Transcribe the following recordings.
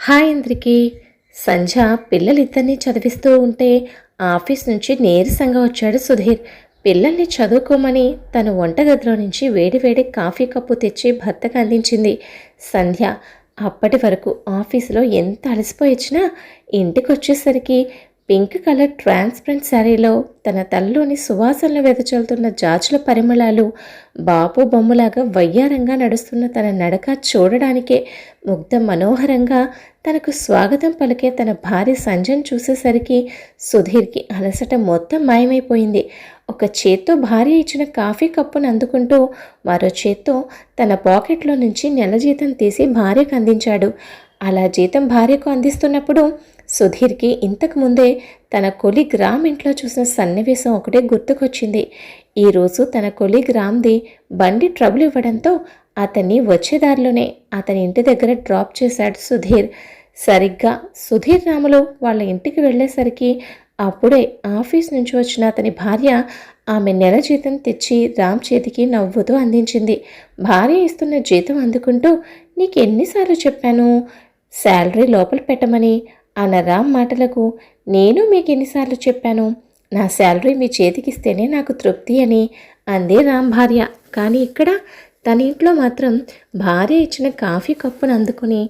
Hi అందరికీ. సంధ్య పిల్లలిద్దరినీ చదివిస్తూ ఉంటే office నుంచి నీరసంగా వచ్చాడు సుధీర్. పిల్లల్ని చదువుకోమని తన వంటగదిలో నుంచి వేడివేడి కాఫీ కప్పు తెచ్చి భర్తకు అందించింది సంధ్య. అప్పటి వరకు ఆఫీసులో ఎంత అలసిపోయి వచ్చినా ఇంటికొచ్చేసరికి పింక్ కలర్ ట్రాన్స్పరెంట్ శారీలో తన తలలోని సువాసనలు వెదజల్లుతున్న జాజుల పరిమళాలు, బాపు బొమ్మలాగా వయ్యారంగా నడుస్తున్న తన నడక చూడడానికే ముగ్ధ మనోహరంగా తనకు స్వాగతం పలికే తన భార్య సంజయ్ చూసేసరికి సుధీర్కి అలసట మొత్తం మాయమైపోయింది. ఒక చేత్తో భార్య ఇచ్చిన కాఫీ కప్పును అందుకుంటూ మరో చేత్తో తన పాకెట్లో నుంచి నెల జీతం తీసి భార్యకు అందించాడు. అలా జీతం భార్యకు అందిస్తున్నప్పుడు సుధీర్కి ఇంతకు ముందే తన కొలీగ్ రామ్ ఇంట్లో చూసిన సన్నివేశం ఒకటే గుర్తుకొచ్చింది. ఈరోజు తన కొలీగ్ రామ్ది బండి ట్రబుల్ ఇవ్వడంతో అతన్ని వచ్చేదారిలోనే అతని ఇంటి దగ్గర డ్రాప్ చేశాడు సుధీర్. సరిగ్గా సుధీర్ రాములు వాళ్ళ ఇంటికి వెళ్ళేసరికి అప్పుడే ఆఫీస్ నుంచి వచ్చిన అతని భార్య ఆమె నెల జీతం తెచ్చి రామ్ చేతికి నవ్వుతూ అందించింది. భార్య ఇస్తున్న జీతం అందుకుంటూ, నీకెన్నిసార్లు చెప్పాను శాలరీ లోపల పెట్టమని అన్న రామ్ మాటలకు, నేను మీకు ఎన్నిసార్లు చెప్పాను నా శాలరీ మీ చేతికిస్తేనే నాకు తృప్తి అని అందే రామ్ భార్య. కానీ ఇక్కడ తన ఇంట్లో మాత్రం భార్య ఇచ్చిన కాఫీ కప్పును అందుకుని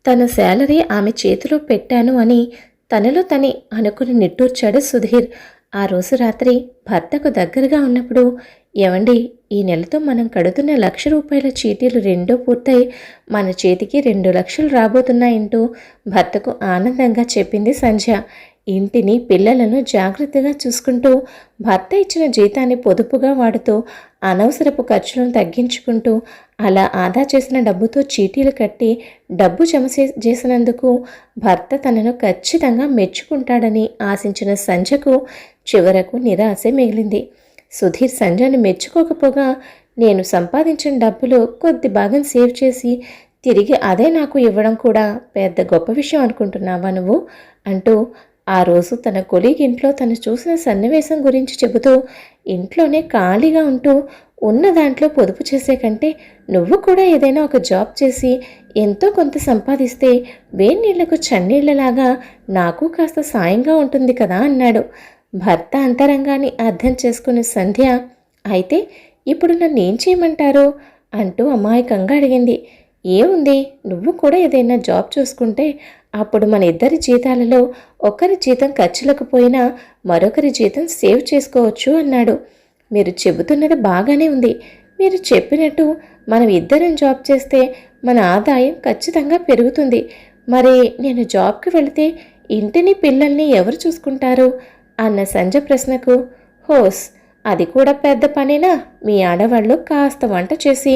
తన శాలరీ ఆమె చేతిలో పెట్టాను అని తనలో తనే అనుకుని నిట్టూర్చాడు సుధీర్. ఆ రోజు రాత్రి భర్తకు దగ్గరగా ఉన్నప్పుడు, ఏవండి, ఈ నెలతో మనం కడుతున్న ₹1,00,000 చీటీలు రెండూ పూర్తయి మన చేతికి 2,00,000 రాబోతున్నాయంటూ భర్తకు ఆనందంగా చెప్పింది సంధ్య. ఇంటిని పిల్లలను జాగ్రత్తగా చూసుకుంటూ భర్త ఇచ్చిన జీతాన్ని పొదుపుగా వాడుతూ అనవసరపు ఖర్చులను తగ్గించుకుంటూ అలా ఆదా చేసిన డబ్బుతో చీటీలు కట్టి డబ్బు జమ చేసినందుకు భర్త తనను ఖచ్చితంగా మెచ్చుకుంటాడని ఆశించిన సంధ్యకు చివరకు నిరాశే మిగిలింది. సుధీర్ సంధ్యను మెచ్చుకోకపోగా, నేను సంపాదించిన డబ్బులో కొద్ది భాగం సేవ్ చేసి తిరిగి అదే నాకు ఇవ్వడం కూడా పెద్ద గొప్ప విషయం అనుకుంటున్నావా నువ్వు అంటూ ఆ రోజు తన కొలీగ్ ఇంట్లో తను చూసిన సన్నివేశం గురించి చెబుతూ, ఇంట్లోనే ఖాళీగా ఉంటూ ఉన్న దాంట్లో పొదుపు చేసే కంటే నువ్వు కూడా ఏదైనా ఒక జాబ్ చేసి ఎంతో కొంత సంపాదిస్తే వేడినీళ్లకు చన్నీళ్లలాగా నాకు కాస్త సాయంగా ఉంటుంది కదా అన్నాడు. భర్త అంతరంగాన్ని అర్థం చేసుకునే సంధ్య, అయితే ఇప్పుడు నన్ను ఏం చేయమంటారు అంటూ అమాయకంగా అడిగింది. ఏముంది, నువ్వు కూడా ఏదైనా జాబ్ చూసుకుంటే అప్పుడు మన ఇద్దరి జీతాలలో ఒకరి జీతం ఖర్చులకు పోయినా మరొకరి జీతం సేవ్ చేసుకోవచ్చు అన్నాడు. మీరు చెబుతున్నది బాగానే ఉంది. మీరు చెప్పినట్టు మనం ఇద్దరం జాబ్ చేస్తే మన ఆదాయం ఖచ్చితంగా పెరుగుతుంది. మరి నేను జాబ్కి వెళితే ఇంటిని పిల్లల్ని ఎవరు చూసుకుంటారు అన్న సంజయ్ ప్రశ్నకు, హోస్, అది కూడా పెద్ద పనేనా? మీ ఆడవాళ్ళు కాస్త వంట చేసి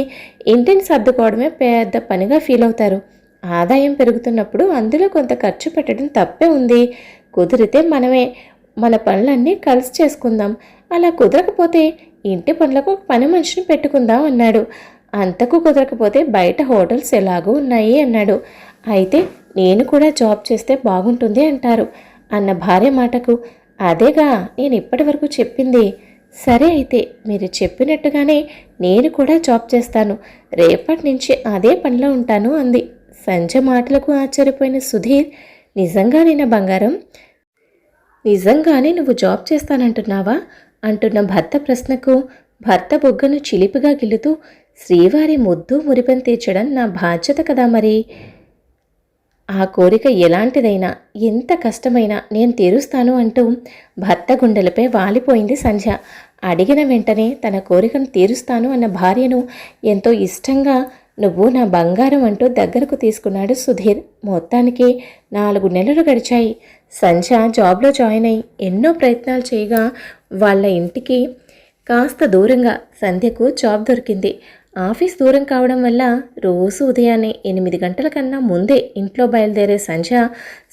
ఇంటిని సర్దుకోవడమే పెద్ద పనిగా ఫీల్ అవుతారు. ఆదాయం పెరుగుతున్నప్పుడు అందులో కొంత ఖర్చు పెట్టడం తప్పే ఉంది. కుదిరితే మనమే మన పనులన్నీ కలిసి చేసుకుందాం. అలా కుదరకపోతే ఇంటి పనులకు ఒక పని మనిషిని పెట్టుకుందాం అన్నాడు. అంతకు కుదరకపోతే బయట హోటల్స్ ఎలాగూ ఉన్నాయి అన్నాడు. అయితే నేను కూడా జాబ్ చేస్తే బాగుంటుంది అంటారు అన్న భార్య మాటకు, అదేగా నేను ఇప్పటి వరకు చెప్పింది. సరే, అయితే మీరు చెప్పినట్టుగానే నేను కూడా జాబ్ చేస్తాను. రేపటి నుంచి అదే పనిలో ఉంటాను అంది. సంజయ్ మాటలకు ఆశ్చర్యపోయిన సుధీర్, నిజంగానే నా బంగారం, నిజంగానే నువ్వు జాబ్ చేస్తానంటున్నావా అంటున్న భర్త ప్రశ్నకు భర్త బొగ్గను చిలిపిగా గిల్లుతూ, శ్రీవారి ముద్దు మురిపెం తీర్చడం నా బాధ్యత కదా, మరి ఆ కోరిక ఎలాంటిదైనా ఎంత కష్టమైనా నేను తీరుస్తాను అంటూ భర్త గుండెలపై వాలిపోయింది సంధ్య. అడిగిన వెంటనే తన కోరికను తీరుస్తాను అన్న భార్యను ఎంతో ఇష్టంగా నువ్వు నా బంగారం అంటూ దగ్గరకు తీసుకున్నాడు సుధీర్. మొత్తానికి 4 నెలలు గడిచాయి. సంధ్య జాబ్లో జాయిన్ అయి ఎన్నో ప్రయత్నాలు చేయగా వాళ్ళ ఇంటికి కాస్త దూరంగా సంధ్యకు జాబ్ దొరికింది. ఆఫీస్ దూరం కావడం వల్ల రోజు ఉదయాన్నే 8 గంటల కన్నా ముందే ఇంట్లో బయలుదేరే సంధ్య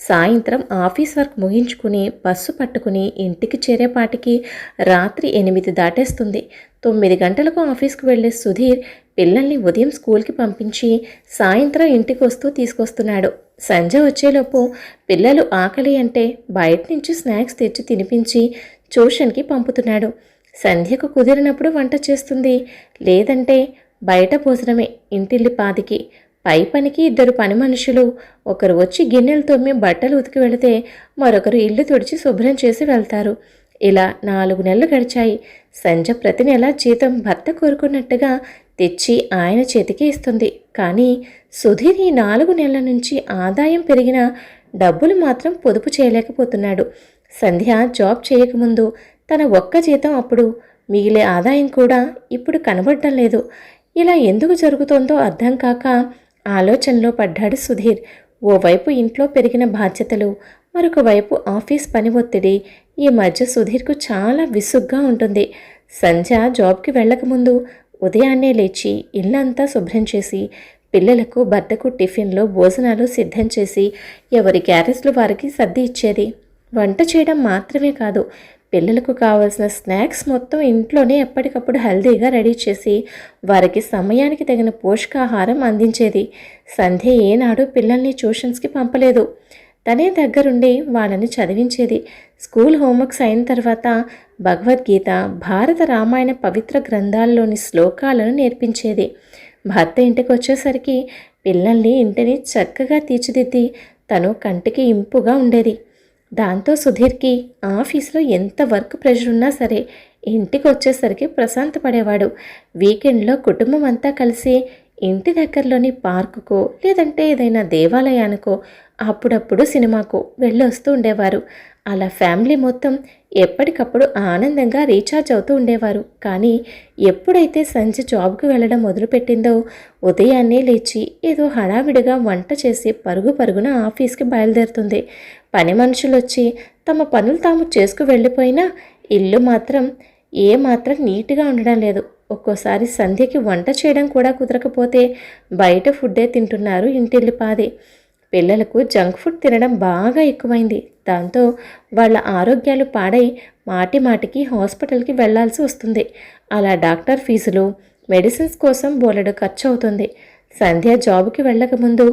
సాయంత్రం ఆఫీస్ వర్క్ ముగించుకుని బస్సు పట్టుకుని ఇంటికి చేరేపాటికి రాత్రి 8 దాటేస్తుంది. 9 గంటలకు ఆఫీస్కు వెళ్ళే సుధీర్ పిల్లల్ని ఉదయం స్కూల్కి పంపించి సాయంత్రం ఇంటికి వస్తూ తీసుకొస్తున్నాడు. సంధ్య వచ్చేలోపు పిల్లలు ఆకలి అంటే బయట నుంచి స్నాక్స్ తెచ్చి తినిపించి ట్యూషన్కి పంపుతున్నాడు. సంధ్యకు కుదిరినప్పుడు వంట చేస్తుంది, లేదంటే బయట భోజనమే ఇంటిల్లి పాదికి. పై పనికి ఇద్దరు పని మనుషులు, ఒకరు వచ్చి గిన్నెలు తోమి బట్టలు ఉతికి వెళితే మరొకరు ఇల్లు తుడిచి శుభ్రం చేసి వెళ్తారు. ఇలా 4 నెలలు గడిచాయి. సంజ ప్రతి నెల జీతం భర్త కోరుకున్నట్టుగా తెచ్చి ఆయన చేతికి ఇస్తుంది. కానీ సుధీర్ ఈ 4 నెలల నుంచి ఆదాయం పెరిగినా డబ్బులు మాత్రం పొదుపు చేయలేకపోతున్నాడు. సంధ్య జాబ్ చేయకముందు తన ఒక్క జీతం అప్పుడు మిగిలే ఆదాయం కూడా ఇప్పుడు కనబడటం లేదు. ఇలా ఎందుకు జరుగుతోందో అర్థం కాక ఆలోచనలో పడ్డాడు సుధీర్. ఓవైపు ఇంట్లో పెరిగిన బాధ్యతలు, మరొక వైపు ఆఫీస్ పని ఒత్తిడి. ఈ మధ్య సుధీర్కు చాలా విసుగ్గా ఉంటుంది. సంధ్య జాబ్కి వెళ్ళకముందు ఉదయాన్నే లేచి ఇల్లంతా శుభ్రం చేసి పిల్లలకు భర్తకు టిఫిన్లు భోజనాలు సిద్ధం చేసి ఎవరి క్యారేజ్లు వారికి సర్ది ఇచ్చేది. వంట చేయడం మాత్రమే కాదు, పిల్లలకు కావలసిన స్నాక్స్ మొత్తం ఇంట్లోనే ఎప్పటికప్పుడు హెల్దీగా రెడీ చేసి వారికి సమయానికి తగిన పోషకాహారం అందించేది. సంధ్య ఏనాడు పిల్లల్ని ట్యూషన్స్కి పంపలేదు. తనే దగ్గరుండి వాళ్ళని చదివించేది. స్కూల్ హోంవర్క్స్ అయిన తర్వాత భగవద్గీత, భారత రామాయణ పవిత్ర గ్రంథాల్లోని శ్లోకాలను నేర్పించేది. భర్త ఇంటికి వచ్చేసరికి పిల్లల్ని ఇంటిని చక్కగా తీర్చిదిద్ది తను కంటికి ఇంపుగా ఉండేది. దాంతో సుధీర్కి ఆఫీస్లో ఎంత వర్క్ ప్రెషర్ ఉన్నా సరే ఇంటికి వచ్చేసరికి ప్రశాంతపడేవాడు. వీకెండ్లో కుటుంబం అంతా కలిసి ఇంటి దగ్గరలోని పార్కుకో లేదంటే ఏదైనా దేవాలయానికో అప్పుడప్పుడు సినిమాకో వెళ్ళొస్తూ ఉండేవారు. అలా ఫ్యామిలీ మొత్తం ఎప్పటికప్పుడు ఆనందంగా రీఛార్జ్ అవుతూ ఉండేవారు. కానీ ఎప్పుడైతే సంజయ్ జాబ్కి వెళ్ళడం మొదలుపెట్టిందో ఉదయాన్నే లేచి ఏదో హడావిడిగా వంట చేసి పరుగు పరుగున ఆఫీస్కి బయలుదేరుతుంది. పని మనుషులు వచ్చి తమ పనులు తాము చేసుకు వెళ్ళిపోయినా ఇల్లు మాత్రం ఏమాత్రం నీట్గా ఉండడం లేదు. ఒక్కోసారి సంధ్యకి వంట చేయడం కూడా కుదరకపోతే బయట ఫుడ్డే తింటున్నారు ఇంటిల్లిపాది. పిల్లలకు జంక్ ఫుడ్ తినడం బాగా ఎక్కువైంది. దాంతో వాళ్ళ ఆరోగ్యాలు పాడై మాటి మాటికి హాస్పిటల్కి వెళ్లాల్సి వస్తుంది. అలా డాక్టర్ ఫీజులు, మెడిసిన్స్ కోసం బోలెడు ఖర్చు అవుతుంది. సంధ్య జాబుకి వెళ్ళకముందు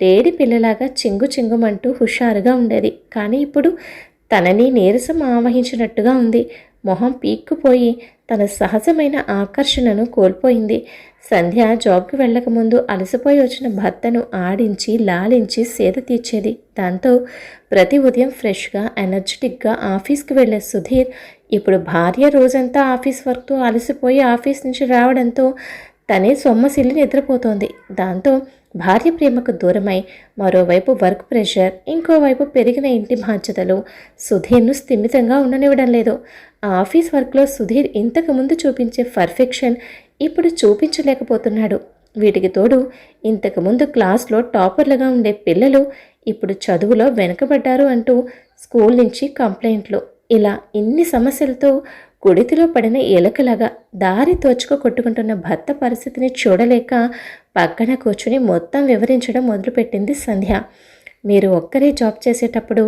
లేడి పిల్లలాగా చింగు చింగుమంటూ హుషారుగా ఉండేది. కానీ ఇప్పుడు తనని నీరసం ఆవహించినట్టుగా ఉంది. మొహం పీక్కుపోయి తన సహజమైన ఆకర్షణను కోల్పోయింది. సంధ్య జాబ్కి వెళ్ళకముందు అలసిపోయి వచ్చిన భర్తను ఆడించి లాలించి సేద తీర్చేది. దాంతో ప్రతి ఉదయం ఫ్రెష్గా ఎనర్జెటిక్గా ఆఫీస్కి వెళ్ళే సుధీర్ ఇప్పుడు భార్య రోజంతా ఆఫీస్ వర్క్తో అలసిపోయి ఆఫీస్ నుంచి రావడంతో తనే సొమ్మసిల్లి నిద్రపోతోంది. దాంతో భార్య ప్రేమకు దూరమై మరోవైపు వర్క్ ప్రెషర్, ఇంకోవైపు పెరిగిన ఇంటి బాధ్యతలు సుధీర్ను స్థిమితంగా ఉండనివ్వడం లేదు. ఆఫీస్ వర్క్లో సుధీర్ ఇంతకుముందు చూపించే పర్ఫెక్షన్ ఇప్పుడు చూపించలేకపోతున్నాడు. వీటికి తోడు ఇంతకుముందు క్లాస్లో టాపర్లుగా ఉండే పిల్లలు ఇప్పుడు చదువులో వెనుకబడ్డారు అంటూ స్కూల్ నుంచి కంప్లైంట్లు. ఇలా ఇన్ని సమస్యలతో కుడితిలో పడిన ఎలకలాగా దారి తోచుకు కొట్టుకుంటున్న భర్త పరిస్థితిని చూడలేక పక్కన కూర్చుని మొత్తం వివరించడం మొదలుపెట్టింది సంధ్య. మీరు ఒక్కరే జాబ్ చేసేటప్పుడు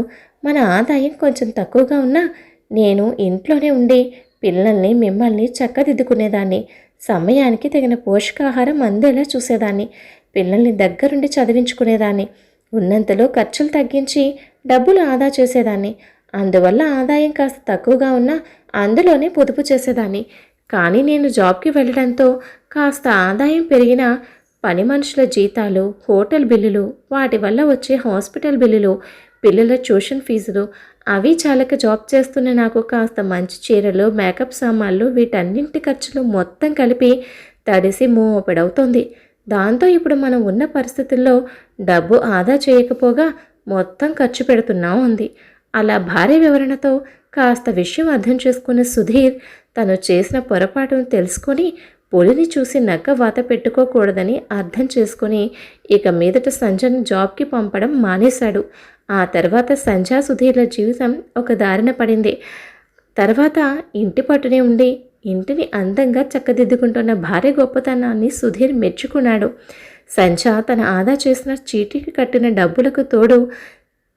మన ఆదాయం కొంచెం తక్కువగా ఉన్నా నేను ఇంట్లోనే ఉండి పిల్లల్ని మిమ్మల్ని చక్కదిద్దుకునేదాన్ని, సమయానికి తగిన పోషకాహారం అందేలా చూసేదాన్ని, పిల్లల్ని దగ్గరుండి చదివించుకునేదాన్ని, ఉన్నంతలో ఖర్చులు తగ్గించి డబ్బులు ఆదా చేసేదాన్ని. అందువల్ల ఆదాయం కాస్త తక్కువగా ఉన్నా అందులోనే పొదుపు చేసేదాన్ని. కానీ నేను జాబ్కి వెళ్ళడంతో కాస్త ఆదాయం పెరిగినా పని మనుషుల జీతాలు, హోటల్ బిల్లులు, వాటి వల్ల వచ్చే హాస్పిటల్ బిల్లులు, పిల్లల ట్యూషన్ ఫీజులు అవి చాలక జాబ్ చేస్తున్న నాకు కాస్త మంచి చీరలు, మేకప్ సామాన్లు, వీటన్నింటి ఖర్చులు మొత్తం కలిపి తడిసి మోపెడవుతోంది. దాంతో ఇప్పుడు మనం ఉన్న పరిస్థితుల్లో డబ్బు ఆదా చేయకపోగా మొత్తం ఖర్చు పెడుతున్నాం ఉంది. అలా భార్య వివరణతో కాస్త విషయం అర్థం చేసుకున్న సుధీర్ తను చేసిన పొరపాటును తెలుసుకొని పులిని చూసి నక్క వాత పెట్టుకోకూడదని అర్థం చేసుకుని ఇక మీదట సంజయ్ని జాబ్కి పంపడం మానేశాడు. ఆ తర్వాత సంధ్యా సుధీర్ల జీవితం ఒక దారిన పడింది. తర్వాత ఇంటి పట్టునే ఉండి ఇంటిని అందంగా చక్కదిద్దుకుంటున్న భార్య గొప్పతనాన్ని సుధీర్ మెచ్చుకున్నాడు. సంధ్య తన ఆదా చేసిన చీటీకి కట్టిన డబ్బులకు తోడు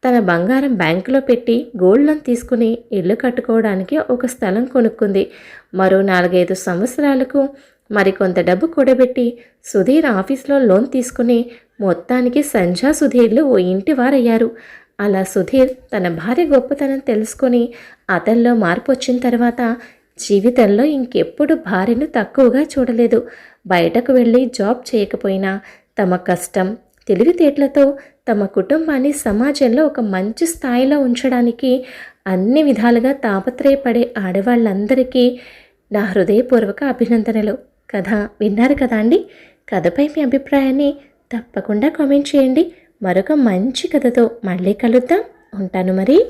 తన బంగారం బ్యాంకులో పెట్టి గోల్డ్ లోన్ తీసుకుని ఇల్లు కట్టుకోవడానికి ఒక స్థలం కొనుక్కుంది. మరో 4-5 సంవత్సరాలకు మరికొంత డబ్బు కూడబెట్టి సుధీర్ ఆఫీస్లో లోన్ తీసుకుని మొత్తానికి సంధ్యా సుధీర్లు ఓ ఇంటి వారయ్యారు. అలా సుధీర్ తన భార్య గొప్పతనం తెలుసుకొని అతనిలో మార్పు వచ్చిన తర్వాత జీవితంలో ఇంకెప్పుడు భార్యను తక్కువగా చూడలేదు. బయటకు వెళ్ళి జాబ్ చేయకపోయినా తమ కష్టం తెలివితేటలతో తమ కుటుంబాన్ని సమాజంలో ఒక మంచి స్థాయిలో ఉంచడానికి అన్ని విధాలుగా తాపత్రయపడే ఆడవాళ్ళందరికీ నా హృదయపూర్వక అభినందనలు. కథ విన్నారు కదా అండి. కథపై మీ అభిప్రాయాన్ని తప్పకుండా కామెంట్ చేయండి. మరొక మంచి కథతో మళ్ళీ కలుద్దాం. ఉంటాను మరి.